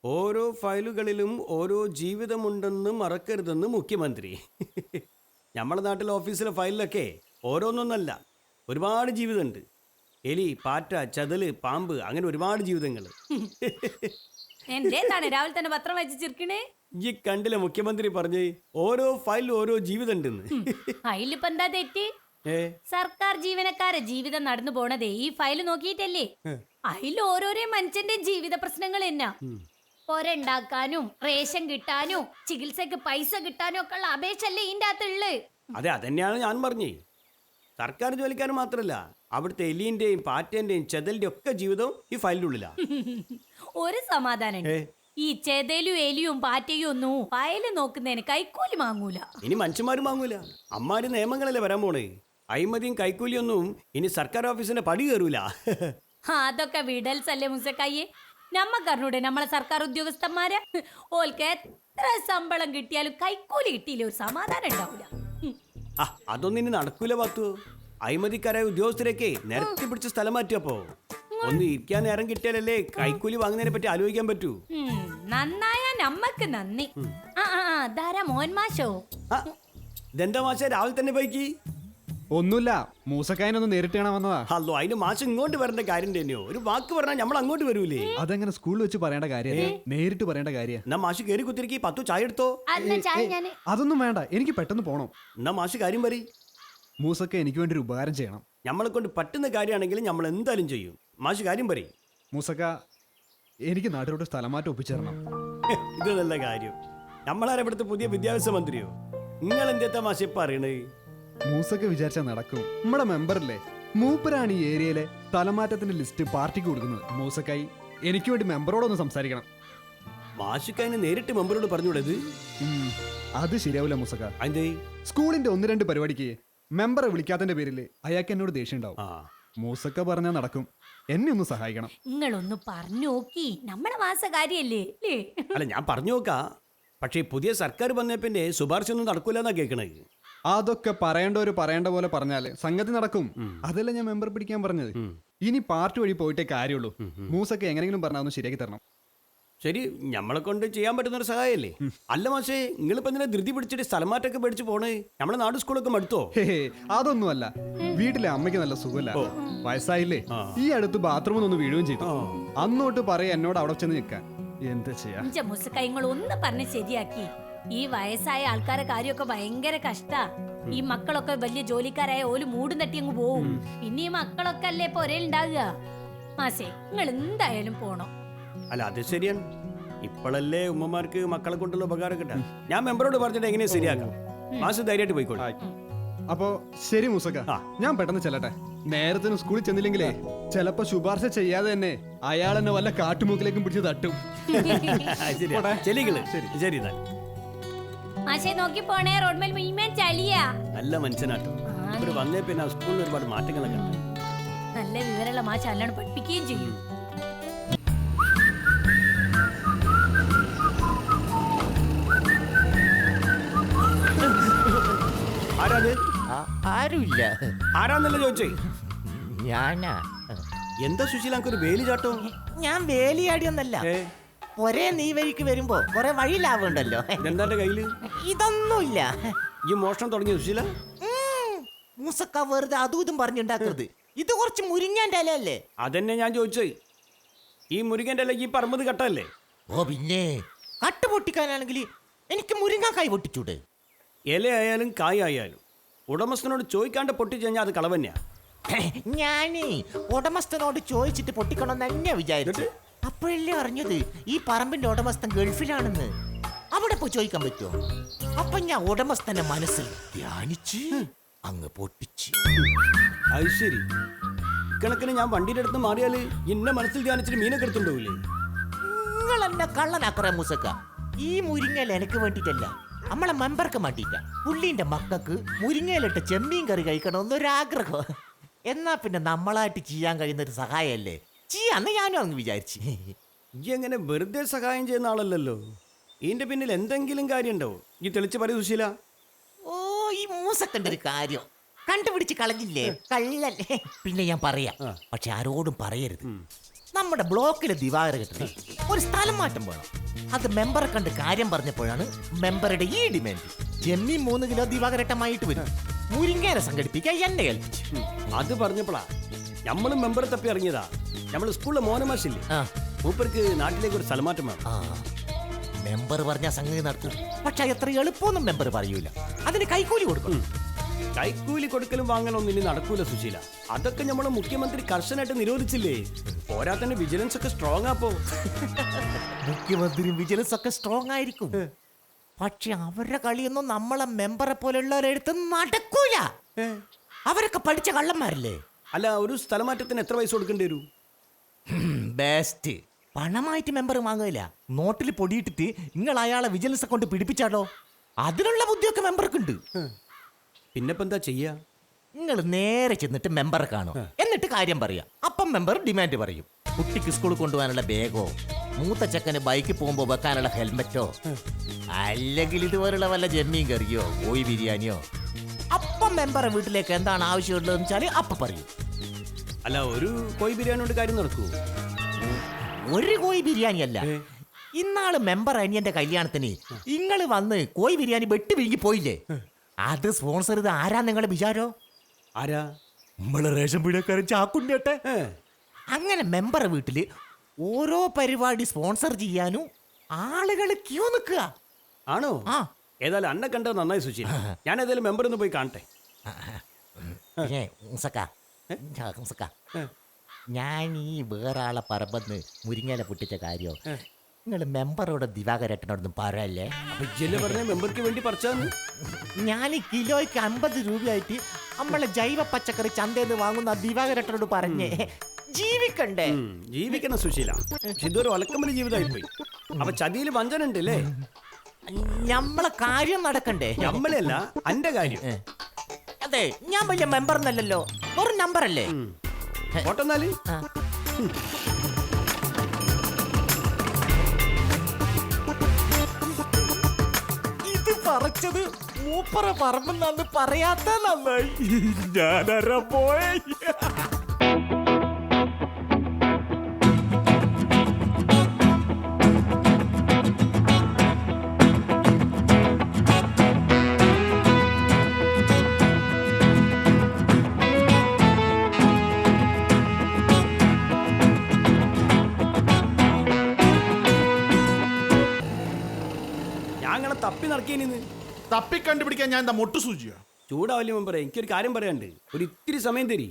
ഓരോ ഫയലുകളിലും ഓരോ ജീവിതമുണ്ടെന്ന് മറക്കരുതെന്ന് മുഖ്യമന്ത്രി. നമ്മുടെ നാട്ടിലെ ഓഫീസിലെ ഫയലിലൊക്കെ ഓരോന്നൊന്നല്ല, ഒരുപാട് ജീവിതമുണ്ട്. എലി, പാറ്റ, ചതല്, പാമ്പ്, അങ്ങനെ ഒരുപാട് ജീവിതങ്ങൾ. എന്താണ് രാവിലെ തന്നെ പത്രം വായിച്ച് ചിരിക്കണേ? ഈ കണ്ടില്ല മുഖ്യമന്ത്രി പറഞ്ഞ് ഓരോ ഫയലിലും ഓരോ ജീവിതം ഉണ്ടെന്ന്. അതിലിപ്പോ എന്താ തെറ്റ്? സർക്കാർ ജീവനക്കാരെ ജീവിതം നടന്നു പോണതേ ഈ ഫയൽ നോക്കിയിട്ടല്ലേ? അതിൽ ഓരോരോ മനുഷ്യന്റെ ജീവിത പ്രശ്നങ്ങൾ എന്നാ. പൊരണ്ടാക്കാനും റേഷൻ കിട്ടാനും ചികിത്സക്ക് പൈസ കിട്ടാനും ഒക്കെ ഉള്ള അപേക്ഷല്ലേ ഇതിന്റെ അകത്തുള്ളു. അതെ, അതന്നെയാണ് ഞാൻ പറഞ്ഞേ. സർക്കാർ ജോലിക്കാർ മാത്രമല്ല, അവിടുത്തെ എലിന്റെയും പാറ്റേന്റെയും ചെതലിന്റെയും ഒക്കെ ജീവിതം ഈ ഫയലിനുള്ളിലാ. ഒരു സമാധാനം, ഈ ചെതലും എലിയും പാറ്റയും ഒന്നും ഫയല് നോക്കുന്നതിന് കൈക്കൂലി വാങ്ങൂല. ഇനി മനുഷ്യന്മാരും വാങ്ങൂല. അമ്മാര് നിയമങ്ങളല്ലേ വരാൻ പോണേ. അഴിമതിയും കൈക്കൂലിയൊന്നും ഇനി സർക്കാർ ഓഫീസിന്റെ പടി കയറൂല. അതൊക്കെ വിടൽസല്ലേ മുസക്കായി. നമ്മക്കറിഞ്ഞൂടെ നമ്മളെ സർക്കാർ ഉദ്യോഗസ്ഥന്മാരെ? ഓൽക്ക് എത്ര ശമ്പളം കിട്ടിയാലും കൈക്കൂലി കിട്ടിയില്ല ഒരു സമാധാനം ഉണ്ടാവൂല. അതൊന്നും ഇനി നടക്കൂല പാത്തു. അഴിമതിക്കാരായ ഉദ്യോഗസ്ഥരൊക്കെ നിരത്തി പിടിച്ച സ്ഥലം മാറ്റിയപ്പോ ഒന്ന് ഇരിക്കാൻ നേരം കിട്ടിയാലല്ലേ കൈക്കൂലി വാങ്ങുന്നതിനെ പറ്റി ആലോചിക്കാൻ പറ്റൂ. നന്നായ നമ്മക്ക് നന്ദി. ധാരാ മോഹൻ മാഷോ? ഇതെന്താ മാഷ രാവിലെ തന്നെ പോയിക്ക്? ഒന്നുമില്ല, മൂസക്കായനൊന്ന് നേരിട്ട് കാണാൻ വന്നതാ. അല്ലോ, അതിന് മാഷ് ഇങ്ങോട്ട് വരേണ്ട കാര്യം തന്നെയോ? ഒരു വാക്ക് പറഞ്ഞാൽ നമ്മൾ അങ്ങോട്ട് വരൂലേ? അതെങ്ങനെ സ്കൂളിൽ വെച്ച് പറയേണ്ട കാര്യം, നേരിട്ട് പറയേണ്ട കാര്യം. എന്നാ മാഷ് കയറി കുത്തിരിക്കി, 10 ചായ എടുത്തോ. അതൊന്നും വേണ്ട, എനിക്ക് പെട്ടെന്ന് പോണം. എന്നാ മാഷ് കാര്യം പറ. മൂസക്ക എനിക്ക് വേണ്ടി ഒരു ഉപകാരം ചെയ്യണം. നമ്മളെ കൊണ്ട് പറ്റുന്ന കാര്യമാണെങ്കിൽ നമ്മൾ എന്തായാലും ചെയ്യും. മാഷ് കാര്യം പറ. മൂസക്ക, എനിക്ക് നാട്ടിലോട്ട് സ്ഥലമാറ്റം ഒപ്പിച്ചേരണം. ഇത് നല്ല കാര്യം. നമ്മളാരെ ഇവിടുത്തെ പുതിയ വിദ്യാഭ്യാസ മന്ത്രിയോ? നിങ്ങൾ എന്താ മാഷ് ഇപ്പൊ അറിയണേ? മൂസക്ക വിചാരിച്ചാൽ നടക്കും. നമ്മുടെ മെമ്പറല്ലേ, മൂപ്പരാണ് ഈ ഏരിയയിലെ സ്ഥലമാറ്റത്തിന്റെ ലിസ്റ്റ് പാർട്ടിക്ക് കൊടുക്കുന്നത്. മൂസക്കായി എനിക്ക് വേണ്ടി മെമ്പറോടൊന്ന് സംസാരിക്കണം. മാഷിക്കതിന് നേരിട്ട് മെമ്പറോട് പറഞ്ഞുകൂടത്? അത് ശരിയാവില്ല മൂസക്ക. അതെ, സ്കൂളിന്റെ 1-2 പരിപാടിക്ക് മെമ്പറെ വിളിക്കാത്തതിന്റെ പേരിൽ അയാൾക്ക് എന്നോട് ദേഷ്യം ഉണ്ടാവും. മൂസക്ക പറഞ്ഞാൽ നടക്കും. എന്നെ ഒന്ന് സഹായിക്കണം. നിങ്ങളൊന്ന് പറഞ്ഞു നോക്കി, നമ്മുടെ മാസ കാര്യല്ലേ? അല്ല, ഞാൻ പറഞ്ഞു നോക്കാ. പക്ഷേ പുതിയ സർക്കാർ വന്ന പിന്നെ ശുപാർശ ഒന്നും നടക്കൂലെന്നാ കേൾക്കണേ. അതൊക്കെ പറയേണ്ടവര് പറയേണ്ട പോലെ പറഞ്ഞാല് സംഗതി നടക്കും. അതല്ല ഞാൻ മെമ്പർ പിടിക്കാൻ പറഞ്ഞത്. ഇനി പാർട്ടി വഴി പോയിട്ടേ കാര്യമുള്ളൂ. മൂസക്ക എങ്ങനെങ്കിലും പറഞ്ഞാൽ ഒന്ന് ശരിയാക്കി തരണം. ശരി, നമ്മളെ കൊണ്ട് ചെയ്യാൻ പറ്റുന്ന ഒരു സഹായല്ലേ? അല്ല മാഷേ, നിങ്ങളിപ്പോ എന്തിനാ ധൃതി പിടിച്ചിട്ട് സ്ഥലമാറ്റൊക്കെ മേടിച്ച് പോണേ? നമ്മളെ നാട് സ്കൂളൊക്കെ മടുത്തോ? അതൊന്നുമല്ല, വീട്ടിലെ അമ്മയ്ക്ക് നല്ല സുഖമില്ല, വയസ്സായില്ലേ. ഈ അടുത്ത് ബാത്റൂമിൽ ഒന്ന് വീഴുകയും ചെയ്തു. അന്നോട്ട് പറയാ എന്നോട് അവിടെ ചെന്ന് നിൽക്കാൻ. എന്താ ചെയ്യാ? മുസക്കൈങ്ങൾ ഒന്ന് പറഞ്ഞ് ശരിയാക്കി. ഈ വയസ്സായ ആൾക്കാരെ കാര്യമൊക്കെ ഭയങ്കര കഷ്ടാ. ഈ മക്കളൊക്കെ വലിയ ജോലിക്കാരായ ഓല് മൂടും തട്ടി അങ്ങ് പോവും. പിന്നെ ഈ മക്കളൊക്കെ അല്ലേ പൊരയിലുണ്ടാകുക. മാസേ, നിങ്ങൾ എന്തായാലും പോണം. അല്ല, അത് ശരിയാണ്. ഇപ്പോഴല്ലേ ഉമ്മമാർക്ക് മക്കളെ കൊണ്ടുള്ള ഉപകാരം കിട്ടാൻ. ഞാൻ മെമ്പറോട് പറഞ്ഞിട്ട് എങ്ങനെയാ ശരിയാക്കാം. മാസം ധൈര്യമായിട്ട് പോയിക്കോട്ടെ. അപ്പോ ശരി മൂസക്ക, ഞാൻ പെട്ടെന്ന് ചെല്ലട്ടെ. നേരത്തിന് സ്കൂളിൽ ചെന്നില്ലെങ്കിലേ ചിലപ്പോ ശുപാർശ ചെയ്യാതെ തന്നെ അയാൾ എന്നെ വല്ല കാട്ടുമൂക്കിലേക്കും പിടിച്ച് തട്ടും. ശരി, മാഷേ നോക്കി പോണേ, റോഡ്മേൽ മുഴുവൻ ചളിയാ. നല്ല മനുഷ്യനാട്ടോ. ഇവര് വന്നേ പിന്നെ സ്കൂളിൽ ഒരുപാട് മാറ്റങ്ങളൊക്കെ ഉണ്ട്. നല്ല വിവരമുള്ള മാഷ അല്ലാണ്ട് പഠിപ്പിക്കുകയും ചെയ്യും. ആരുമില്ല. ആരാന്നല്ല ചോദിച്ചേ? ഞാനാ. എന്താ സുശീലാക്ക് ഒരു വേലി ചാട്ടോ? ഞാൻ വേലിയാടിയൊന്നല്ല. ഒരേ നീ വഴിക്ക് വരുമ്പോ കൊറേ വഴി ലാഭമുണ്ടല്ലോ. എന്താ കയ്യില്? ഇതൊന്നുമില്ല. ഈ മോഷണം തുടങ്ങിയ സുശീല? മൂസക്ക വെറുതെ അതും ഇതും പറഞ്ഞുണ്ടാക്കരുത്. ഇത് കുറച്ച് മുരിങ്ങാന്റെ ഇലയല്ലേ? അതന്നെ ഞാൻ ചോദിച്ചേ. ഈ മുരിങ്ങന്റെ ഇല ഈ പറമ്പത് കട്ടല്ലേ? ഓ പിന്നെ, കട്ട് പൊട്ടിക്കാനാണെങ്കിൽ എനിക്ക് മുരിങ്ങാക്കായ് പൊട്ടിച്ചൂടെ? ഇല ആയാലും കായ് ആയാലും ഉടമസ്ഥനോട് ചോദിക്കാണ്ട് പൊട്ടിച്ചു കഴിഞ്ഞാൽ അത് കളവന്നെയാ. ഞാനേ ഉടമസ്ഥനോട് ചോദിച്ചിട്ട് പൊട്ടിക്കണമെന്ന് തന്നെ വിചാരിച്ചു. അപ്പോഴല്ലേ അറിഞ്ഞത് ഈ പറമ്പിന്റെ ഉടമസ്ഥൻ ഗൾഫിലാണെന്ന്. അവിടെ പോയി ചോദിക്കാൻ പറ്റുമോ? അപ്പൊ ഞാൻ ഉടമസ്ഥന്റെ മനസ്സിൽ ധ്യാനിച്ച് അങ്ങ് പൊട്ടിച്ച്. അത് ശരി. കണക്കിന് ഞാൻ വണ്ടിയുടെ അടുത്ത് മാറിയാല് എന്നെ മനസ്സിൽ ധ്യാനിച്ചിട്ട് മീനൊക്കെ എടുത്തുണ്ടാവൂലേ? നിങ്ങൾ എന്നെ കള്ളനാക്കറ മൂസക്ക. ഈ മുരിങ്ങൽ എനിക്ക് വേണ്ടിട്ടല്ല, നമ്മളെ മെമ്പർക്ക് വേണ്ടിട്ടാ. പുള്ളിന്റെ മക്കൾക്ക് മുരിങ്ങയിലിട്ട് ചെമ്മീൻ കറി കഴിക്കണമെന്നൊരാഗ്രഹം. എന്നാ പിന്നെ നമ്മളായിട്ട് ചെയ്യാൻ കഴിയുന്ന ഒരു സഹായമല്ലേ ചെയ്യാന്ന് ഞാനും അങ്ങ് വിചാരിച്ചു. ഈ എങ്ങനെ വെറുതെ സഹായം ചെയ്യുന്ന ആളല്ലല്ലോ. ഇതിന്റെ പിന്നിൽ എന്തെങ്കിലും കാര്യം ഉണ്ടാവും. ഈ തെളിച്ച് പറയൂ സുശീല. ഓ, ഈ മൂസക്കന്റെ ഒരു കാര്യം കണ്ടുപിടിച്ച് കളഞ്ഞില്ലേ, കള്ളല്ലേ? പിന്നെ ഞാൻ പറയാം, പക്ഷെ ആരോടും പറയരുത്. നമ്മുടെ ബ്ലോക്കിലെ ദിവാകരകത്തിന് ഒരു സ്ഥലം മാറ്റം വേണം. അത് മെമ്പറെ കണ്ട് കാര്യം പറഞ്ഞപ്പോഴാണ് മെമ്പറുടെ ഈ ഡിമാൻഡ്. ജമ്മി 3 കിലോ ദിവാകരട്ടമായിട്ട് വരും. മുരിങ്ങേനെ സംഘടിപ്പിക്കാൻ എന്നെ ഏൽപ്പിച്ചു. അത് പറഞ്ഞപ്പോളാ നമ്മളും മെമ്പറെ തപ്പി ഇറങ്ങിയതാ. നമ്മള് സ്കൂളിലെ മോനമാഷില്ലേ, ആ. മൂപ്പർക്ക് നാട്ടിലേക്ക് ഒരു സ്ഥലമാറ്റം വേണം. ആ, മെമ്പർ പറഞ്ഞ സംഗതി നടത്തും. പക്ഷെ എത്ര എളുപ്പമൊന്നും മെമ്പർ പറയൂല. അതിന് കൈക്കൂലി കൊടുക്കണം. കൈക്കൂലി കൊടുക്കലും വാങ്ങലൊന്നും ഇനി നടക്കൂല സുശീല. അതൊക്കെ നമ്മളെ മുഖ്യമന്ത്രി കർശനായിട്ട് നിരോധിച്ചില്ലേ. പോരാ തന്നെ വിജിലൻസ് ഒക്കെ സ്ട്രോങ് ആപ്പോ. മുഖ്യമന്ത്രി വിജിലൻസ് ഒക്കെ സ്ട്രോങ് ആയിരിക്കും. പക്ഷെ അവരുടെ കളിയൊന്നും നമ്മളെ മെമ്പറെ പോലെയുള്ളവരെടുത്ത് നടക്കൂല. അവരൊക്കെ പഠിച്ച കള്ളന്മാരല്ലേ. അല്ല, ഒരു സ്ഥലമാറ്റത്തിന് എത്ര പൈസ കൊടുക്കേണ്ടി വരൂ? ബെസ്റ്റ്. പണമായിട്ട് മെമ്പർ വാങ്ങുകയില്ല. നോട്ടിൽ പൊടിയിട്ടിട്ട് നിങ്ങൾ അയാളെ വിജിലൻസ് കൊണ്ട് പിടിപ്പിച്ചാലോ? അതിനുള്ള ബുദ്ധിയൊക്കെ മെമ്പർക്കുണ്ട്. പിന്നെ ഇപ്പൊ എന്താ ചെയ്യാ? നിങ്ങൾ നേരെ ചെന്നിട്ട് മെമ്പറെ കാണും, എന്നിട്ട് കാര്യം പറയാം. അപ്പം മെമ്പർ ഡിമാൻഡ് പറയും. കുട്ടിക്ക് സ്കൂളിൽ കൊണ്ടുപോകാനുള്ള ബാഗോ, മൂത്ത ചെക്കന് ബൈക്കിൽ പോകുമ്പോൾ വെക്കാനുള്ള ഹെൽമെറ്റോ, അല്ലെങ്കിൽ ഇതുപോലുള്ള വല്ല ജമ്മീൻ കറിയോ കോഴി ബിരിയാണിയോ. അപ്പം മെമ്പറെ വീട്ടിലേക്ക് എന്താണ് ആവശ്യമുള്ളതെന്ന് വെച്ചാൽ അപ്പം പറയും. അല്ല, ഒരു കോഴി ബിരിയാണി കൊണ്ട് കാര്യം നടക്കൂ? ഒരു കോഴി ബിരിയാണി അല്ല. ഇന്നാള് മെമ്പർ അനിയന്റെ കല്യാണത്തിന് നിങ്ങൾ വന്ന് കോഴി ബിരിയാണി വെട്ടി വിഴുങ്ങി പോയില്ലേ? അത് സ്പോൺസർ ചെയ്ത് ആരാ നിങ്ങളുടെ വിചാരോ? ആരാ? നമ്മളെ റേഷൻ പീടിയക്കാരൻ ചാക്കുണ്ണിയട്ടെ. അങ്ങനെ മെമ്പറെ വീട്ടില് ഓരോ പരിപാടി സ്പോൺസർ ചെയ്യാനും ആളുകൾ ക്യൂ നിൽക്കുക. ആണോ? ആ. ഏതായാലും അന്നെ കണ്ടത് നന്നായി സുശീല. ഞാൻ ഏതായാലും മെമ്പർ ഒന്ന് പോയി കാണട്ടെ. ഞാൻ ഈ വേറെ ആളെ പറമ്പെന്ന് മുരിങ്ങയില പൊട്ടിച്ച കാര്യം നിങ്ങൾ മെമ്പറോട് ദിവാകരേട്ടനോടൊന്നും പറയല്ലേ. പറഞ്ഞ മെമ്പർക്ക് വേണ്ടി പറിച്ചാന്ന്. ഞാൻ കിലോയ്ക്ക് 50 രൂപയായിട്ട് നമ്മളെ ജൈവ പച്ചക്കറി ചന്തയിൽ വാങ്ങുന്ന ദിവാകരേട്ടനോട് പറഞ്ഞേ. ജീവിക്കണ്ടേ? ജീവിക്കണം സുശീല. ഇതൊരു ഒലക്കമ്പലി ജീവിതമായി പോയി. അപ്പൊ ചതിയിൽ വഞ്ചനുണ്ട് അല്ലേ? നമ്മളെ കാര്യം നടക്കണ്ടേ? നമ്മളല്ല, അന്റെ കാര്യം. അതെ, ഞാൻ വലിയ മെമ്പർ എന്നല്ലല്ലോ, ഒരു നമ്പർ അല്ലേ. പോട്ടെന്നാല്. ഇത് പറിച്ചത് മൂപ്പറ പറമ്പെന്നാന്ന് പറയാത്ത നന്നായി. ഞാനര പോയ ഞങ്ങളെ തപ്പി നടക്കേനിന്ന്. തപ്പി കണ്ടുപിടിക്കാൻ ഞാൻ എന്താ മൊട്ടു സൂചിയോ? ചൂടാവല്ലേ മെമ്പറെ, എനിക്കൊരു കാര്യം പറയാണ്ട്. ഒരു ഇത്തിരി സമയം തരി.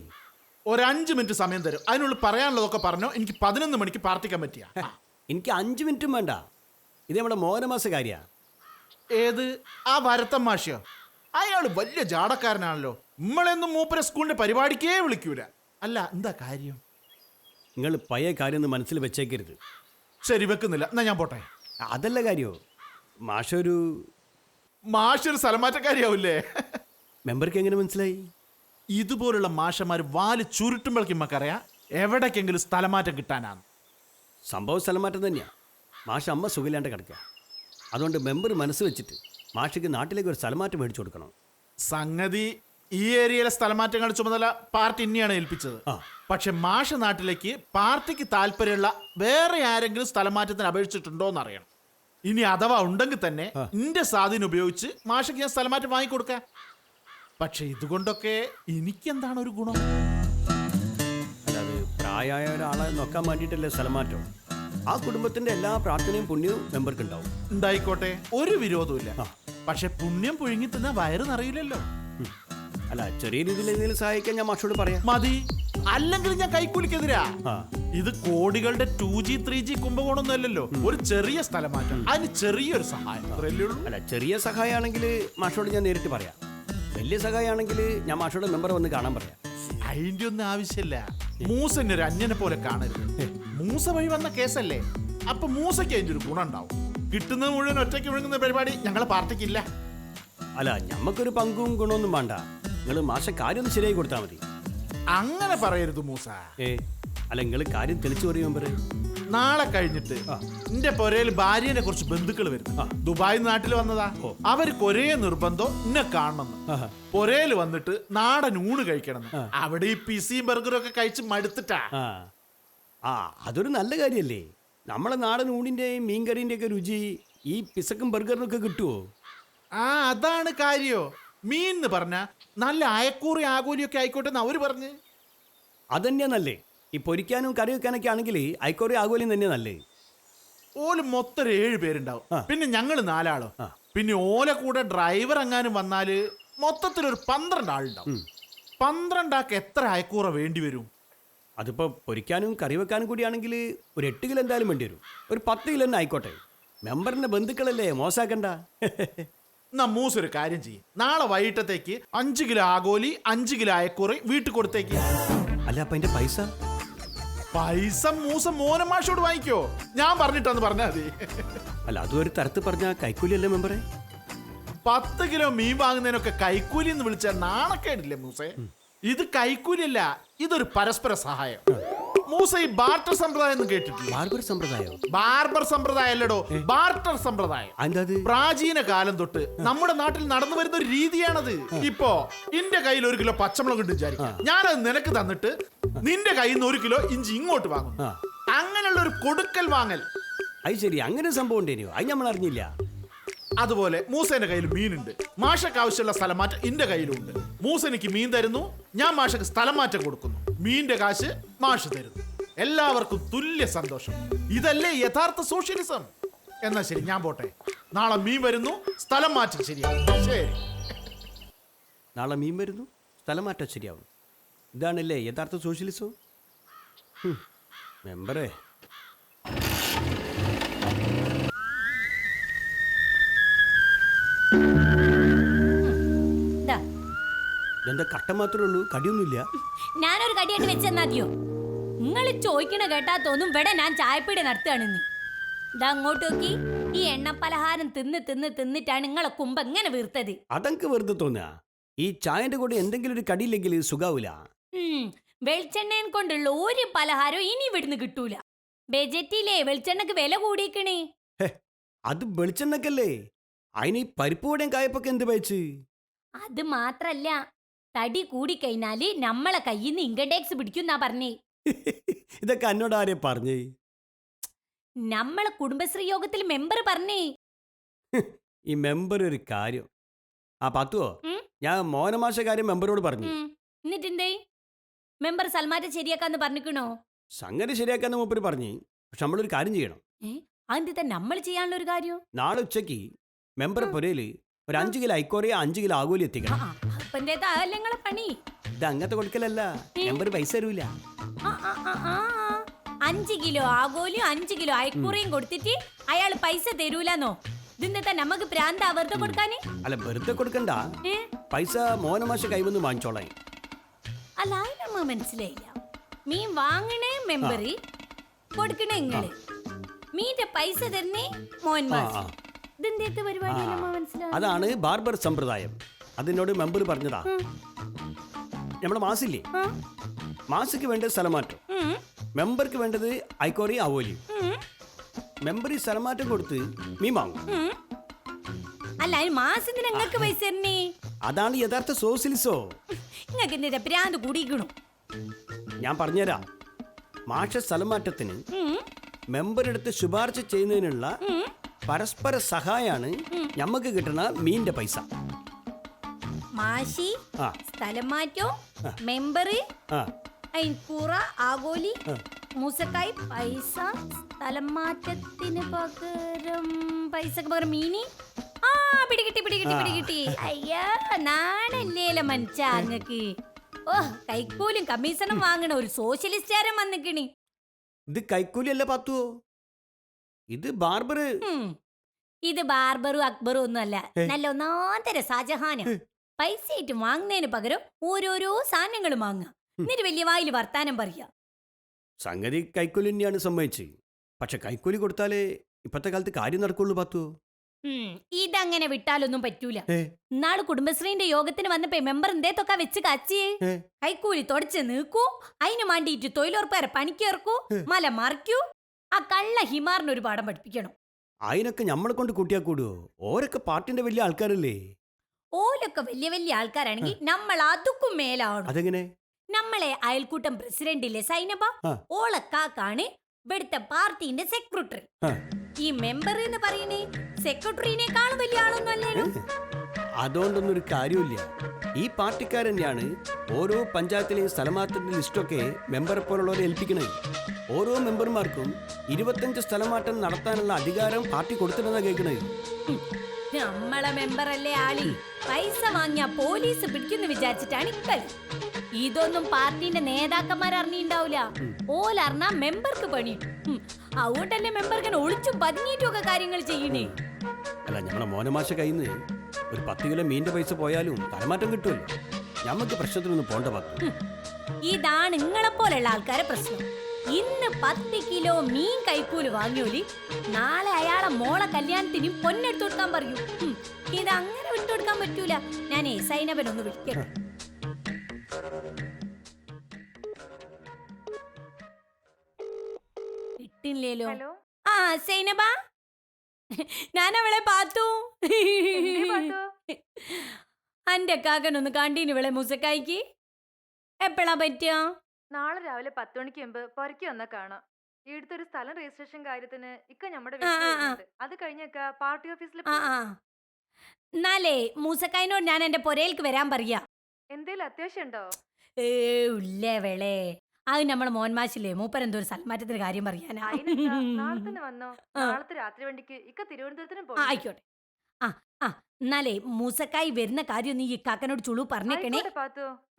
ഒരു 5 മിനിറ്റ് സമയം തരും. അതിനുള്ളിൽ പറയാനുള്ളതൊക്കെ പറഞ്ഞോ. എനിക്ക് 11 മണിക്ക് പാർട്ടിക്കാൻ പറ്റിയ. എനിക്ക് 5 മിനിറ്റും വേണ്ട. ഇത് നമ്മുടെ മോഹനമാസ കാര്യ. ഏത്? ആ വരത്തൻ മാഷിയോ? അയാള് വലിയ ജാടക്കാരനാണല്ലോ. നമ്മളെന്നും മൂപ്പരെ സ്കൂളിന്റെ പരിപാടിക്കേ വിളിക്കൂല. അല്ല, എന്താ കാര്യം? നിങ്ങൾ പഴയ കാര്യം ഒന്ന് മനസ്സിൽ വെച്ചേക്കരുത്. ശരി, വെക്കുന്നില്ല. എന്നാ ഞാൻ പോട്ടെ. അതല്ല കാര്യോ. മാഷൊരു മാഷൊരു സ്ഥലമാറ്റക്കാരിയാവൂലേ? മെമ്പർക്ക് എങ്ങനെ മനസ്സിലായി? ഇതുപോലുള്ള മാഷന്മാർ വാല് ചുരുട്ടുമ്പോഴേക്കും നമുക്കറിയാം എവിടേക്കെങ്കിലും സ്ഥലമാറ്റം കിട്ടാനാണ്. സംഭവം സ്ഥലമാറ്റം തന്നെയാ. മാഷ് അമ്മ സുഖമില്ലാണ്ട് കിടക്കുക. അതുകൊണ്ട് മെമ്പർ മനസ്സ് വെച്ചിട്ട് മാഷിക്ക് നാട്ടിലേക്ക് ഒരു സ്ഥലമാറ്റം മേടിച്ചു കൊടുക്കണം. സംഗതി ഈ ഏരിയയിലെ സ്ഥലമാറ്റങ്ങളുടെ ചുമതല പാർട്ടി ഇന്നെയാണ് ഏൽപ്പിച്ചത്. പക്ഷെ മാഷ നാട്ടിലേക്ക് പാർട്ടിക്ക് താല്പര്യമുള്ള വേറെ ആരെങ്കിലും സ്ഥലമാറ്റത്തിന് അപേക്ഷിച്ചിട്ടുണ്ടോ എന്ന് അറിയണം. ഇനി അഥവാ ഉണ്ടെങ്കിൽ തന്നെ എന്റെ സ്വാധീനം ഉപയോഗിച്ച് മാഷക്ക് ഞാൻ സ്ഥലമാറ്റം വാങ്ങിക്കൊടുക്കാം. പക്ഷെ ഇതുകൊണ്ടൊക്കെ എനിക്കെന്താണ് ഒരു ഗുണം? അല്ലാതെ പ്രായമായ ഒരാളെ നോക്കാൻ വേണ്ടിയിട്ടല്ലേ സ്ഥലമാറ്റം. ആ കുടുംബത്തിന്റെ എല്ലാ പ്രാർത്ഥനയും പുണ്യവും മെമ്പർക്ക് ഉണ്ടാവും. ഉണ്ടായിക്കോട്ടെ, ഒരു വിരോധമില്ല. പക്ഷെ പുണ്യം പുഴുങ്ങി തിന്ന വയറ് നിറയില്ലല്ലോ. അല്ല, ചെറിയ രീതിയിൽ എന്തെങ്കിലും സഹായിക്കാൻ ഞാൻ മാഷോട് പറയാം. മതി, അല്ലെങ്കിൽ ഞാൻ കൈക്കൂലിക്കെതിരാ. ഇത് കോടികളുടെ 2G 3G കുംഭകോണൊന്നും അല്ലല്ലോ. ഒരു ചെറിയ സ്ഥലമാറ്റം, അതിന് ചെറിയൊരു സഹായം. അല്ല, ചെറിയ സഹായമാണെങ്കിൽ മാഷോട് ഞാൻ നേരിട്ട് പറയാം. വലിയ സഹായമാണെങ്കിൽ ഞാൻ മാഷോട് മെമ്പർ വന്ന് കാണാൻ പറയാം. അതിന്റെ ഒന്നും ആവശ്യമില്ല. മൂസന്നെ ഒരു അന്യനെ പോലെ കാണരുത്. മൂസ വഴി വന്ന കേസല്ലേ. അപ്പൊ മൂസയ്ക്ക് അതിന്റെ ഒരു ഗുണം ഉണ്ടാവും. കിട്ടുന്നത് മുഴുവൻ ഒറ്റയ്ക്ക് വിഴുങ്ങുന്ന പരിപാടി ഞങ്ങളെ പാർട്ടിക്കില്ല. അല്ല, ഞമ്മക്കൊരു പങ്കും ഗുണമൊന്നും വേണ്ട. നിങ്ങൾ മാഷ കാര്യം ഒന്ന് ശരിയായി കൊടുത്താൽ മതി. അങ്ങനെ പറയരുത് മൂസ. അല്ല, നിങ്ങൾ കാര്യം തെളിച്ചു പറയും മെമ്പർ. നാളെ കഴിഞ്ഞിട്ട് എന്റെ പൊരയിൽ ഭാര്യനെ കുറച്ച് ബന്ധുക്കൾ വരുന്നു. ദുബായ് നാട്ടിൽ വന്നതാ. അവർക്ക് ഒരേ നിർബന്ധം എന്നെ കാണണമെന്ന്. പൊരയിൽ വന്നിട്ട് നാടൻ ഊണ് കഴിക്കണം. അവിടെ ഈ പിസിയും ബർഗറും ഒക്കെ കഴിച്ച് മടുത്തിട്ടാ. ആ അതൊരു നല്ല കാര്യല്ലേ. നമ്മളെ നാടൻ ഊണിൻ്റെയും മീൻകറീൻ്റെയൊക്കെ രുചി ഈ പിസക്കും ബർഗറിനൊക്കെ കിട്ടുമോ? ആ അതാണ് കാര്യോ. മീൻ എന്ന് പറഞ്ഞ നല്ല അയക്കൂറി ആകൂലിയൊക്കെ ആയിക്കോട്ടെ എന്ന് അവര് പറഞ്ഞ്. അതന്നെയാ നല്ലേ. ഈ പൊരിക്കാനും കറി വെക്കാനൊക്കെ ആണെങ്കിൽ ഐക്കോറി ആകോലിയും തന്നെ നല്ലേ. ഓല് മൊത്തം 7 പേരുണ്ടാവും. ആ. പിന്നെ ഞങ്ങള് 4 ആളോ. ആ. പിന്നെ ഓല കൂടെ ഡ്രൈവർ എങ്ങാനും വന്നാല് മൊത്തത്തിലൊരു 12 ആളുണ്ടാവും. 12 ആൾക്ക് എത്ര അയക്കൂറ വേണ്ടി വരും? അതിപ്പോൾ പൊരിക്കാനും കറി വെക്കാനും കൂടിയാണെങ്കിൽ ഒരു 8 കിലോ എന്തായാലും വേണ്ടി വരും. ഒരു 10 കിലോ തന്നെ ആയിക്കോട്ടെ. മെമ്പറിന്റെ ബന്ധുക്കളല്ലേ, മോശമാക്കണ്ട. എന്നാ മൂസ് ഒരു കാര്യം ചെയ്യും, നാളെ വൈകിട്ടത്തേക്ക് 5 കിലോ ആഗോലി 5 കിലോ അയക്കൂറി വീട്ടിൽ കൊടുത്തേക്ക്. അല്ല അപ്പം അതിന്റെ പൈസ? പൈസ മൂസ മോനമാഷോട് വാങ്ങിക്കോ, ഞാൻ പറഞ്ഞിട്ടാന്ന് പറഞ്ഞാൽ മതി. അല്ല അതും ഒരു തരത്ത് പറഞ്ഞ കൈക്കൂലിയല്ലേ മെമ്പറെ? 10 കിലോ മീൻ വാങ്ങുന്നതിനൊക്കെ കൈക്കൂലി എന്ന് വിളിച്ചാൽ നാണക്കേടില്ലേ മൂസേ? ഇത് കൈക്കൂലിയല്ല, ഇതൊരു പരസ്പര സഹായം. മൂസ ഈ ബാർട്ടർ സമ്പ്രദായം എന്ന് കേട്ടിട്ടില്ല? ബാർബർ സമ്പ്രദായം? ബാർബർ സമ്പ്രദായം അല്ലടോ, ബാർട്ടർ സമ്പ്രദായം. എന്താ അത്? പ്രാചീന കാലം തൊട്ട് നമ്മുടെ നാട്ടിൽ നടന്നു വരുന്ന ഒരു രീതിയാണത്. ഇപ്പോ എന്റെ കയ്യിൽ 1 കിലോ പച്ചമുളക് ഉണ്ട് വിചാരിക്കാം, ഞാനത് നിനക്ക് തന്നിട്ട് നിന്റെ കയ്യിൽ നിന്ന് 1 കിലോ ഇഞ്ചി ഇങ്ങോട്ട് വാങ്ങും. അങ്ങനെയുള്ള ഒരു കൊടുക്കൽ വാങ്ങൽ. അത് ശരി, അങ്ങനെ സംഭവം ഉണ്ടേനോ? അത് നമ്മൾ അറിഞ്ഞില്ല. അതുപോലെ മൂസേന്റെ കയ്യിൽ മീനുണ്ട്, മാഷക്ക് ആവശ്യമുള്ള സ്ഥലം മാറ്റം എന്റെ കയ്യിലുണ്ട്. മൂസ എനിക്ക് മീൻ തരുന്നു, ഞാൻ മാഷക്ക് സ്ഥലം മാറ്റം കൊടുക്കുന്നു, മീനിന്റെ കാശ് മാഷ് തരുന്നു. എല്ലാവർക്കും തുല്യ സന്തോഷം. ഇതല്ലേ യഥാർത്ഥ സോഷ്യലിസം? എന്നാ ശരി, ഞാൻ പോട്ടെ. നാളെ മീൻ വരുന്നു, സ്ഥലം മാറ്റം ശരിയാവും. ശരി. നാളെ മീൻ വരുന്നു, സ്ഥലം മാറ്റാൻ ശരിയാവും. ഇതാണല്ലേ യഥാർത്ഥ സോഷ്യലിസം? മെമ്പറേ, ദാ, ഇതെന്താ കട്ട മാത്രമേ ഉള്ളൂ, കടിയൊന്നുമില്ല? ഞാനൊരു കടിയായിട്ട് വെച്ചെന്നാദ്യോ. നിങ്ങൾ ചോദിക്കണ കേട്ടാ തോന്നും ഇവിടെ ഞാൻ ചായപ്പീടി നടത്തുകയാണെന്ന്. ഇതാ അങ്ങോട്ട് നോക്കി, ഈ എണ്ണ പലഹാരം തിന്നിട്ടാണ് നിങ്ങളെ കുമ്പ് എങ്ങനെ വീർത്തത്. അതെനിക്ക് വെറുതെ തോന്നുക. ഈ ചായന്റെ കൂടെ എന്തെങ്കിലും ഒരു കടിയില്ലെങ്കിൽ സുഖാവൂല. വെളിച്ചെണ്ണയും കൊണ്ടുള്ള ഒരു പലഹാരം ഇനി ഇവിടുന്ന് കിട്ടൂല. ബജറ്റിലെ വെളിച്ചെണ്ണക്ക് വില കൂടിയിക്കണേ. അത് വെളിച്ചെണ്ണക്കല്ലേ, അതിന് ഈ പരിപ്പൂടെയും കായപ്പൊക്കെ എന്ത് പയച്ച്? അത് മാത്രല്ല, തടി കൂടിക്കഴിഞ്ഞാല് നമ്മളെ കയ്യിൽ നിന്ന് ഇൻകം ടാക്സ് പിടിക്കുന്നാ പറഞ്ഞേ. ഇതൊക്കെ എന്നോട് ആരെ പറഞ്ഞേ? നമ്മളെ കുടുംബശ്രീ യോഗത്തിൽ മെമ്പർ പറഞ്ഞേ. ഈ മെമ്പർ ഒരു കാര്യം. ആ പത്തുവോ, ഉം? ഞാൻ മോനമാശ കാര്യം മെമ്പറോട് പറഞ്ഞു. എന്നിട്ടെന്തേ? മെമ്പർ സൽമാറ്റം ശരിയാക്കാന്ന് പറഞ്ഞിക്കണോ? സംഗതി ശരിയാക്കാന്ന് മൂപ്പര് പറഞ്ഞു. പക്ഷെ നമ്മളൊരു കാര്യം ചെയ്യണം. അതെന്താ നമ്മൾ ചെയ്യാനുള്ള ഒരു കാര്യം? നാളെ ഉച്ചക്ക് മെമ്പർ പുരയില് ഒരു 5 കിലോ ഐക്കോറിയ 5 കിലോ ആകോലി എത്തിക്കണം. അതല്ലേ നിങ്ങളെ പണി? ഇത് അങ്ങനത്തെ കൊടുക്കലല്ല, മെമ്പർ പൈസ തരൂല. 5 കിലോ ആകോലിയും 5 കിലോ അയക്കുറയും കൊടുത്തിട്ട് അയാൾ പൈസ തരൂലെന്നോ? ഇതിന്റെ നമുക്ക് പ്രാന്ത വെറുതെ കൊടുക്കാന്? അല്ല വെറുതെ കൊടുക്കണ്ട, പൈസ മോനമാശ കൈവന്ന് വാങ്ങിച്ചോളാം. അല്ല അതിനമ്മ മനസ്സിലായില്ല. മീൻ വാങ്ങണേ മെമ്പറി, കൊടുക്കണേ ഇങ്ങള്. മീന്റെ പൈസ തരുന്നേ മോൻ മാഷ്. ഇതിന്റെ പരിപാടി മനസ്സിലായി. അതാണ് ബാർബർ സമ്പ്രദായം. അതിനോട് മെമ്പർ പറഞ്ഞതാ. നമ്മുടെ മാസില്ലേ, മാസിക്ക് വേണ്ടത് സ്ഥലമാറ്റം, മെമ്പർക്ക് വേണ്ടത് ഐക്കോറി ആവോലിയും. മെമ്പർ ഈ സ്ഥലമാറ്റം കൊടുത്ത് മീൻ വാങ്ങും. അല്ല അതിന് മാസത്തിന് നിങ്ങൾക്ക് പൈസ തരണേ. അതാണ് യഥാർത്ഥ സോഷ്യലിസോ. നിങ്ങൾക്ക് എന്തിനാ പ്രാന്ത് കൂടിക്കണു? ഞാൻ പറഞ്ഞുതരാം. മാഷ സ്ഥലമാറ്റത്തിന് മെമ്പറെടുത്ത് ശുപാർശ ചെയ്യുന്നതിനുള്ള പരസ്പര സഹായാണ് ഞമ്മക്ക് കിട്ടുന്ന മീനിന്റെ പൈസ. മാഷി, സ്ഥലം മാറ്റോ, മെമ്പറ്, ഐക്കൂറ, ആഗോലി, മൂസക്കായി, പൈസ, സ്ഥലം മാറ്റത്തിന് പകരം പൈസക്ക് പകരം മീനി. ആ പിടികിട്ടി. അയ്യാ നാണല്ലേല മനുഷ്യ അങ്ങക്ക്. ഓ കൈക്കൂലും കമ്മീഷനും വാങ്ങണ ഒരു സോഷ്യലിസ്റ്റാരം വന്നിക്കണി. ഇത് കൈക്കൂലിയല്ല പത്തുവോ, ഇത് ബാർബർ. ഇത് ബാർബറും അക്ബറും ഒന്നും അല്ല, നല്ല ഒന്നാന്തര ഷാജഹാന. പൈസ ആയിട്ട് വാങ്ങുന്നതിന് പകരം ഓരോരോ സാധനങ്ങളും വാങ്ങുക, എന്നിട്ട് വലിയ വായിൽ വർത്താനം പറയാ. സംഗതി കൈക്കൂലി തന്നെയാണ് സമ്മതിച്ച്. പക്ഷെ കൈക്കൂലി കൊടുത്താലേ ഇപ്പത്തെ കാലത്ത് കാര്യം നടക്കുള്ളൂ പത്തുവോ. ഇതങ്ങനെ വിട്ടാലൊന്നും പറ്റൂല. ഇന്നാള് കുടുംബശ്രീന്റെ യോഗത്തിന് വന്നപ്പോ മെമ്പർ എന്തേത്തൊക്കെ വെച്ച് കാച്ചിയേ. കൈക്കൂലി തുടച്ച് നീക്കൂ, അതിന് വേണ്ടിയിട്ട് തൊഴിലുറപ്പേരെ പണിക്കിറക്കൂ, മല മറിക്കൂ. ആ കള്ള ഹിമാറിനൊരു പാഠം പഠിപ്പിക്കണം. അതിനൊക്കെ നമ്മളെ കൊണ്ട് കൂട്ടിയാ കൂടുവോ? ഓരൊക്കെ പാർട്ടിന്റെ വലിയ ആൾക്കാരല്ലേ. ഓലൊക്കെ വലിയ വലിയ ആൾക്കാരാണെങ്കിൽ നമ്മൾ അതുക്കും മേലാവണം. അതെങ്ങനെ? നമ്മളെ അയൽക്കൂട്ടം പ്രസിഡന്റില്ലേ സൈനബ, ആ. ഓളക്കാക്കാണ് ഇവിടുത്തെ പാർട്ടിന്റെ സെക്രട്ടറി. ആ. ഈ മെമ്പർ എന്ന് പറയുന്നേ സെക്രട്ടറിനേക്കാളും വലിയ ആളൊന്നും അല്ലല്ലോ. അതുകൊണ്ടൊന്നും ഒരു കാര്യമില്ല. ഈ പാർട്ടിക്കാർ തന്നെയാണ് ഓരോ പഞ്ചായത്തിലെയും സ്ഥലമാറ്റത്തിന്റെ ലിസ്റ്റൊക്കെ മെമ്പറെ പോലുള്ളവരെ ഏൽപ്പിക്കണത്. ഓരോ മെമ്പർമാർക്കും 25 സ്ഥലമാറ്റം നടത്താനുള്ള അധികാരം പാർട്ടി കൊടുത്തിട്ടെന്നാ കേൾക്കണത്. നമ്മളെ മെമ്പർ അല്ലേ ആളി, പൈസ വാങ്ങിയ പോലീസ് പിടിക്കുന്നു വിചാരിച്ചിട്ടാണ് ഇക്കളി. ഇതൊന്നും പാർട്ടിന്റെ നേതാക്കന്മാർ അറിഞ്ഞിണ്ടാവൂല. ഓലറിഞ്ഞ മെമ്പർക്ക് പണി. അതുകൊണ്ടല്ലേ മെമ്പർക്ക് ഒളിച്ചും പതിഞ്ഞിട്ടും ഒക്കെ കാര്യങ്ങൾ ചെയ്യണേ. അല്ല, നമ്മളെ മോനമാശ കയ്യിൽ നിന്ന് ഒരു 10 കിലോ മീനിന്റെ പൈസ പോയാലും സ്ഥലമാറ്റം കിട്ടുമല്ലോ. ഞമ്മക്ക് പ്രശ്നത്തിനൊന്നും പോണ്ട പാത്തു. ഇതാണ് നിങ്ങളെ പോലുള്ള ആൾക്കാരെ പ്രശ്നം. ഇന്ന് 10 കിലോ മീൻ കൈക്കൂല് വാങ്ങിയോലി നാളെ അയാളെ മോളെ കല്യാണത്തിന് പൊന്നെടുത്തു കൊടുക്കാൻ പറയൂ. ഇത് അങ്ങനെ വിട്ടുകൊടുക്കാൻ പറ്റൂല. ഞാൻ സൈനബനൊന്ന് വിളിക്കട്ടെ. കിട്ടില്ലല്ലോ. ആ സൈനബ, ഞാൻ അവളെ പാത്തു. അന്റെ കാക്കനൊന്ന് കണ്ടീന് ഇവളെ മുസക്കായിക്ക് എപ്പോഴാ പറ്റിയ? നാളെ രാവിലെ 10 മണിക്ക് മുമ്പ് പുറക്കി വന്നാ കാണാം. ഇവിടുത്തെ ഒരു സ്ഥലം രജിസ്ട്രേഷൻ കാര്യത്തിന് ഇക്ക നമ്മുടെ അത് കഴിഞ്ഞൊക്കെ പാർട്ടി ഓഫീസിൽ എന്നാലേ മൂസക്കായിനോട് ഞാൻ എന്റെ പൊരയിലേക്ക് വരാൻ പറയാ. എന്തേലും അത്യാവശ്യം ഉണ്ടോ? ഇല്ലേ വേളേ, അത് നമ്മളെ മോൻമാശില്ലേ മൂപ്പരെന്തോ ഒരു സ്ഥലമാറ്റത്തിന് കാര്യം പറയാനാ. നാളെ തന്നെ വന്നോ. നാളത്തെ രാത്രി വണ്ടിക്ക് ഇക്ക തിരുവനന്തപുരത്തിന് പോകും. ആയിക്കോട്ടെ. ആ എന്നാലേ മൂസക്കായി വരുന്ന കാര്യം നീ ഈ കാക്കനോട് ചുളു പറഞ്ഞേക്കണേ.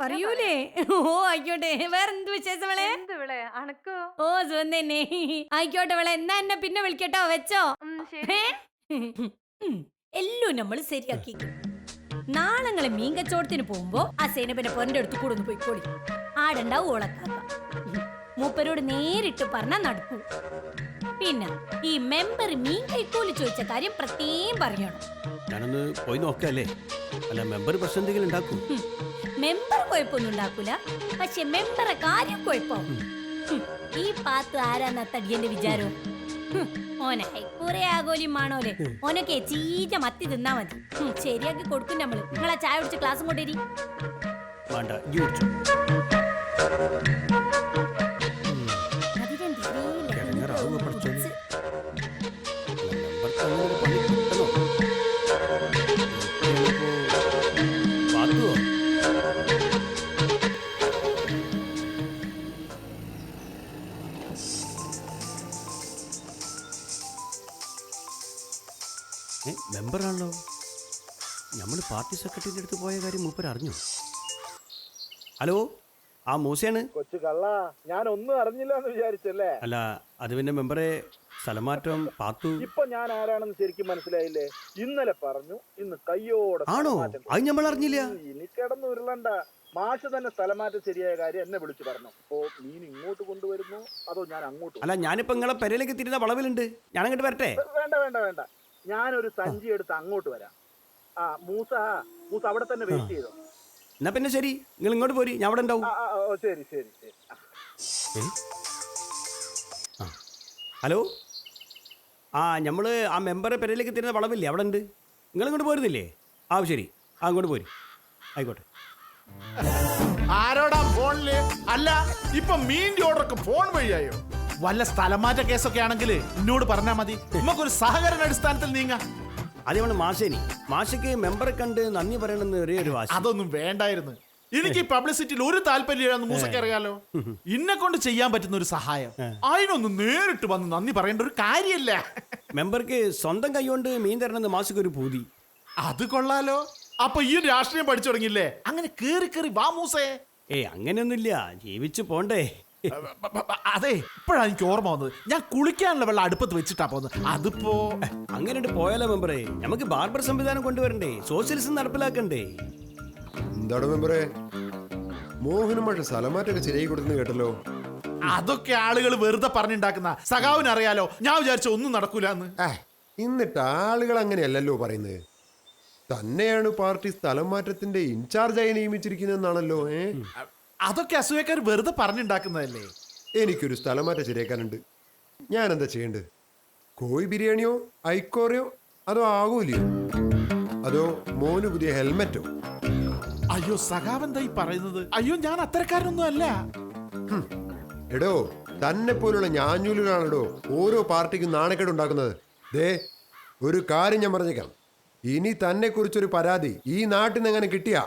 പറയൂലേ? ഓ ആയിക്കോട്ടെ. വേറെന്ത് വിശേഷങ്ങളെ? അണക്കോ? ഓ സുഖം തന്നെ. ആയിക്കോട്ടെ വേളെ, എന്നാ എന്നെ പിന്നെ വിളിക്കട്ടോ. വെച്ചോ. എല്ലാം നമ്മൾ ശരിയാക്കി. നാളെ മീൻ കച്ചവടത്തിന് പോകുമ്പോ ആ സേനപ്പന്റെ പൊരന്റെ അടുത്ത് കൂടെ ഒന്ന് പോയിക്കോളി. ആടുണ്ടാവും ഓളക്കാക്ക. മൂപ്പരോട് നേരിട്ട് പറഞ്ഞാ നടക്കൂ. പിന്നെ ഈ മെമ്പർ മീൻ കൈക്കൂലി ചോദിച്ച കാര്യം പ്രത്യേകം പറയണം. ഞാനൊന്ന് പോയി നോക്കല്ലേ. അല്ല, മെമ്പർ പ്രശ്നം എന്തെങ്കിലും ഉണ്ടാക്കൂ? മെമ്പർ കുഴപ്പമൊന്നും ഉണ്ടാക്കൂല, പക്ഷെ മെമ്പറെ കാര്യം കുഴപ്പം. ഈ പാത്ത് ആരാന്ന തടിയന്റെ വിചാരം? ഓനായി കുറെ ആഗോലിമാണോലെ. ഓനൊക്കെ ചീറ്റ മത്തി തിന്നാ മതി. ശരിയാക്കി കൊടുക്കും നമ്മള്. നിങ്ങളാ ചായ കുടിച്ച് ക്ലാസ്സും കൊണ്ടേരി. വേണ്ട, ഇജ്ജ് കുടിച്ചോ. ഇടങ്ങേറാവുക പഠിച്ചോനെ. മെമ്പർക്ക് അങ്ങനെ ഒരു പണി കിട്ടണോ? പാത്തുവോ? മെമ്പറാണല്ലോ. നമ്മൾ പാർട്ടി സെക്രട്ടറിയുടെ അടുത്ത് പോയ കാര്യം മൂപ്പർ അറിഞ്ഞു. ഹലോ, ആ മൂസയാണ്. കൊച്ചു കള്ള, ഞാൻ ഒന്നും അറിഞ്ഞില്ല എന്ന് വിചാരിച്ചല്ലേ? അല്ല, അത് പിന്നെ മെമ്പറെ സ്ഥലമാറ്റം പാത്തു. ഇപ്പൊ ഞാൻ ആരാണെന്ന് ശരിക്കും മനസ്സിലായില്ലേ? ഇന്നലെ പറഞ്ഞു, ഇന്ന് കയ്യോടെ ആണോ? അത് നമ്മൾ അറിഞ്ഞില്ല. ഇനി കിടന്ന് ഉരുളണ്ട. മാഷ് തന്നെ സ്ഥലമാറ്റം ശരിയായ കാര്യം എന്നെ വിളിച്ചു പറഞ്ഞു. അപ്പോ മീൻ ഇങ്ങോട്ട് കൊണ്ടുവരുന്നു അതോ ഞാൻ അങ്ങോട്ട്? അല്ല, ഞാനിപ്പോ നിങ്ങളെ പെരയിലേക്ക് തിരിയുന്ന വളവിലുണ്ട്. ഞാൻ അങ്ങോട്ട് വരട്ടെ? വേണ്ട വേണ്ട വേണ്ട, ഞാനൊരു സഞ്ചി എടുത്ത് അങ്ങോട്ട് വരാം. ആ മൂസ അവിടെ തന്നെ വെയിറ്റ് ചെയ്തോ. എന്നാ പിന്നെ ശരി, നിങ്ങൾ ഇങ്ങോട്ട് പോരി, ഞാൻ അവിടെ ഉണ്ടാവും. ശരി ശരി ശരി. ഹലോ, ആ നമ്മള് ആ മെമ്പറെ പെരയിലേക്ക് തിരുന്ന വളവില്ലേ, അവിടെ ഉണ്ട്. നിങ്ങൾ ഇങ്ങോട്ട് പോരുന്നില്ലേ? ആ ശരി, ആ അങ്ങോട്ട് പോരി. ആയിക്കോട്ടെ. ആരോടാ ഫോണില്? അല്ല, ഇപ്പൊ മീൻ്റെ ഓർഡറൊക്കെ ഫോൺ വഴിയായോ? വല്ല സ്ഥലമാറ്റ കേസൊക്കെ ആണെങ്കിൽ എന്നോട് പറഞ്ഞാൽ മതി. നമുക്കൊരു സഹകരണ അടിസ്ഥാനത്തിൽ നീങ്ങാം. അത് നമ്മൾ മാഷയ്ക്ക് മെമ്പറെ കണ്ട് നന്ദി പറയണമെന്ന് ഒരേ ഒരു വാശി. അതൊന്നും വേണ്ടായിരുന്നു. എനിക്ക് പബ്ലിസിറ്റിയിൽ ഒരു താല്പര്യമില്ലാന്ന് മൂസയ്ക്ക് അറിയാലോ. ഇന്നെ കൊണ്ട് ചെയ്യാൻ പറ്റുന്ന ഒരു സഹായം, അതിനൊന്നും നേരിട്ട് വന്ന് നന്ദി പറയേണ്ട ഒരു കാര്യമില്ല. മെമ്പർക്ക് സ്വന്തം കൈകൊണ്ട് മീൻ തരണമെന്ന് മാഷയ്ക്ക് ഒരു പൂതി. അത് കൊള്ളാലോ. അപ്പൊ ഈ രാഷ്ട്രീയം പഠിച്ചു തുടങ്ങിയില്ലേ? അങ്ങനെ കേറി വാ മൂസേ. അങ്ങനെയൊന്നുമില്ല, ജീവിച്ചു പോണ്ടേ. അതെ, ഇപ്പോഴാണ് എനിക്ക് ഓർമ്മ വന്നത്. ഞാൻ കുളിക്കാനുള്ള വെള്ളം അടുപ്പത്ത് വെച്ചിട്ടാ പോകുന്നത്. അതിപ്പോ അങ്ങനെ പോയാലോ മെമ്പറേ? നമുക്ക് ബാർബർ സംവിധാനം കൊണ്ടുവരണ്ടേ? സോഷ്യലിസം നടപ്പിലാക്കണ്ടേ? എന്താണ് മെമ്പറേ, മോഹനും മാഷ സ്ഥലമാറ്റൊക്കെ ശരിയായി കൊടുത്തെന്ന് കേട്ടല്ലോ. അതൊക്കെ ആളുകൾ വെറുതെ പറഞ്ഞുണ്ടാക്കുന്ന. സഖാവിന് അറിയാലോ, ഞാൻ വിചാരിച്ച ഒന്നും നടക്കൂലെന്ന്. എന്നിട്ട് ആളുകൾ അങ്ങനെയല്ലല്ലോ പറയുന്നത്. തന്നെയാണ് പാർട്ടി സ്ഥലം മാറ്റത്തിന്റെ ഇൻചാർജായി നിയമിച്ചിരിക്കുന്നതെന്നാണല്ലോ. അതൊക്കെ അസൂയക്കാർ വെറുതെ പറഞ്ഞുണ്ടാക്കുന്നതല്ലേ. എനിക്കൊരു സ്ഥലമാറ്റം ശരിയാക്കാനുണ്ട്. ഞാൻ എന്താ ചെയ്യേണ്ടത്? കോഴി ബിരിയാണിയോ ഐക്കോറയോ അതോ ആകൂലിയോ അതോ മോന് പുതിയ ഹെൽമെറ്റോ? അയ്യോ സഖാവെന്തായി പറയുന്നത്? അയ്യോ ഞാൻ അത്തരക്കാരനൊന്നും അല്ല. എടോ തന്നെ പോലുള്ള ഞാഞ്ഞൂലുകളാണെടോ ഓരോ പാർട്ടിക്കും നാണക്കേട് ഉണ്ടാക്കുന്നത്. ദേ ഒരു കാര്യം ഞാൻ പറഞ്ഞേക്കാം, ഇനി തന്നെ കുറിച്ചൊരു പരാതി ഈ നാട്ടിൽ നിന്ന് എങ്ങനെ കിട്ടിയാ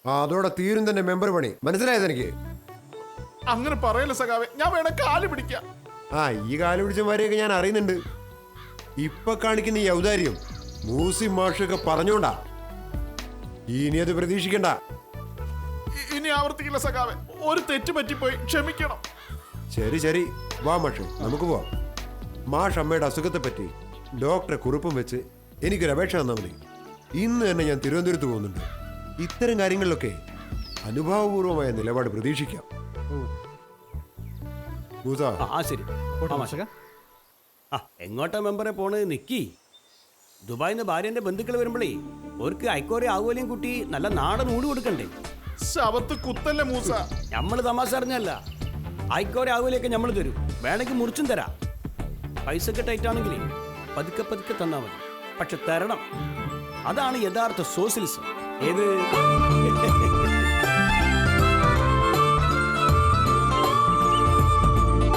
അതോടെ തീരും തന്നെ മെമ്പർ പണി. മനസ്സിലായത് എനിക്ക്? അങ്ങനെ പറയല്ല സഖാവെ, ഞാൻ വേണേ കാല് പിടിക്കാം. ആ ഈ കാല് പിടിച്ചമാരെയൊക്കെ ഞാൻ അറിയുന്നുണ്ട്. ഇപ്പൊ കാണിക്കുന്ന ഈ ഔദാര്യം മൂസി മാഷൊക്കെ പറഞ്ഞോണ്ടാ. ഇനി അത് പ്രതീക്ഷിക്കണ്ട. ഇനി ആവർത്തിക്കില്ല സഖാവെ, ഒരു തെറ്റ് പറ്റിപ്പോയി, ക്ഷമിക്കണം. ശരി ശരി, വാ മാഷ്, നമുക്ക് പോവാം. മാഷ് അമ്മയുടെ അസുഖത്തെ പറ്റി ഡോക്ടറെ കുറിപ്പും വെച്ച് എനിക്കൊരു അപേക്ഷ തന്നാൽ മതി. ഇന്ന് തന്നെ ഞാൻ തിരുവനന്തപുരത്ത് പോകുന്നുണ്ട്. ഇത്തരം കാര്യങ്ങളിലൊക്കെ അനുഭാവപൂർവമായ നിലപാട് പ്രതീക്ഷിക്കാം. മൂസ, ആ ശരി. മാഷക ആ എങ്ങോട്ടാ മെമ്പറെ പോണ്? നിക്കി. ദുബായിന്ന് ഭാര്യന്റെ ബന്ധുക്കൾ വരുമ്പോഴേ അവർക്ക് ഐക്കോരെ ആകുമല്ലേയും കുട്ടി നല്ല നാടൻ ഊട് കൊടുക്കണ്ടേ? ശവത്ത് കുത്തല്ലേ മൂസ. നമ്മൾ തമാശ അറിഞ്ഞല്ല, ഐക്കോരെ ആകുമല്ലേക്ക് നമ്മൾ തരും, വേണമെങ്കിൽ മുറിച്ചും തരാം. പൈസക്ക് ടൈറ്റ് ആണെങ്കിലേ പതുക്കെ പതുക്കെ തന്നാ മതി, പക്ഷെ തരണം. അതാണ് യഥാർത്ഥ സോഷ്യലിസം. ഏത്